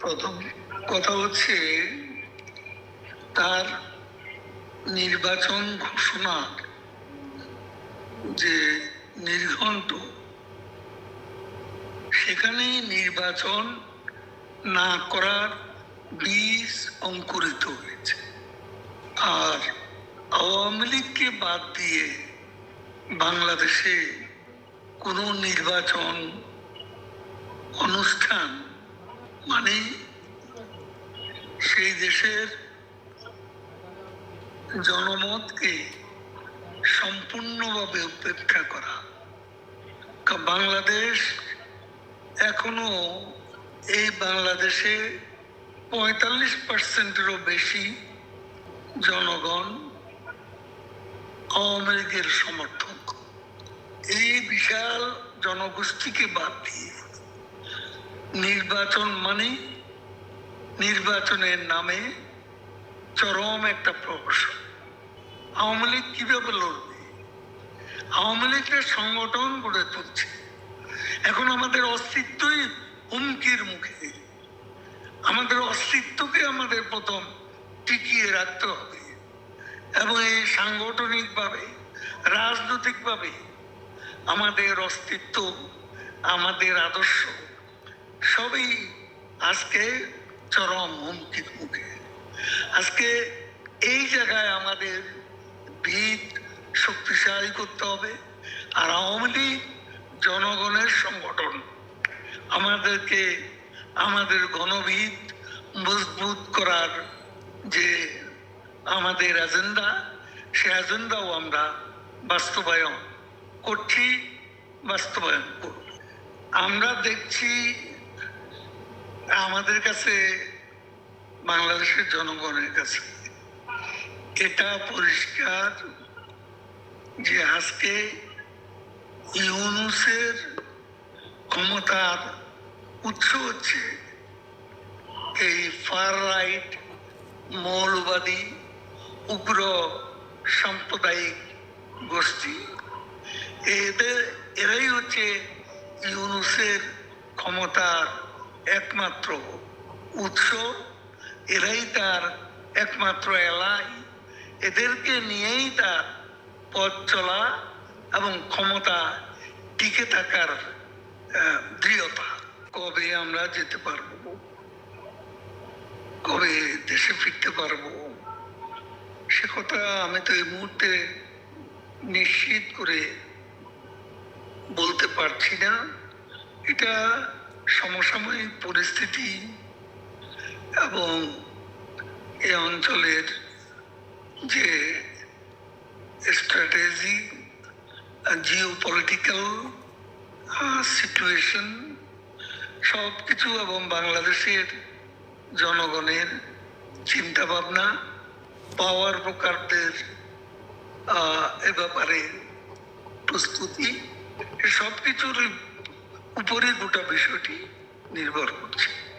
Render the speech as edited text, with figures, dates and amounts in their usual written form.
প্রথম কথা হচ্ছে তার নির্বাচন ঘোষণার যে নির্ঘণ্ট, সেখানে নির্বাচন না করার বীজ অঙ্কুরিত হয়েছে। আর আওয়ামী লীগকে বাদ দিয়ে বাংলাদেশে কোনো নির্বাচন অনুষ্ঠান মানে সেই দেশের জনমতকে সম্পূর্ণভাবে উপেক্ষা করা। বাংলাদেশ এখনো এই বাংলাদেশে 45%-এরও বেশি জনগণ আওয়ামী লীগের সমর্থক। এই বিশাল জনগোষ্ঠীকে বাদ দিয়ে নির্বাচন মানে নির্বাচনের নামে চরম একটা প্রহসন। আওয়ামী লীগ কিভাবে লড়বে? আওয়ামী লীগের সংগঠন গড়ে তুলছে, এখন আমাদের অস্তিত্বই হুমকির মুখে। আমাদের অস্তিত্বকে আমাদের প্রথম টিকিয়ে রাখতে হবে এবং এই সাংগঠনিকভাবে রাজনৈতিকভাবে আমাদের অস্তিত্ব, আমাদের আদর্শ সবই আজকে চরম হুমকির মুখে। আজকে এই জায়গায় আমাদের ভিত শক্তিশালী করতে হবে। আর আওয়ামী লীগ জনগণের সংগঠন, আমাদেরকে আমাদের গণভিত মজবুত করার যে আমাদের এজেন্ডা, সে এজেন্ডাও আমরা বাস্তবায়ন করছি, বাস্তবায়ন করব। আমরা দেখছি আমাদের কাছে, বাংলাদেশের জনগণের কাছে এটা পরিষ্কার যে আজকে ইউনূসের ক্ষমতার উৎস হচ্ছে এই ফার রাইট মৌলবাদী উগ্র সাম্প্রদায়িক গোষ্ঠী। এরাই হচ্ছে ইউনূসের ক্ষমতার একমাত্র উৎস, এরাই তার একমাত্র এলাই। এদেরকে নিয়েই তার পথ চলা এবং ক্ষমতা টিকে থাকার দৃঢ়তা। কবে আমরা যেতে পারবো, কবে দেশে ফিরতে পারবো, সে কথা আমি তো এই মুহূর্তে নিশ্চিত করে বলতে পারছি না। এটা সমসাময়িক পরিস্থিতি এবং এই অঞ্চলের যে স্ট্র্যাটেজি, জিওপলিটিক্যাল সিচুয়েশন সব কিছু এবং বাংলাদেশের জনগণের চিন্তা ভাবনা, পাওয়ার ব্রোকারদের এ ব্যাপারে প্রস্তুতি, সব কিছুর উপরে গোটা বিষয়টি নির্ভর করছে।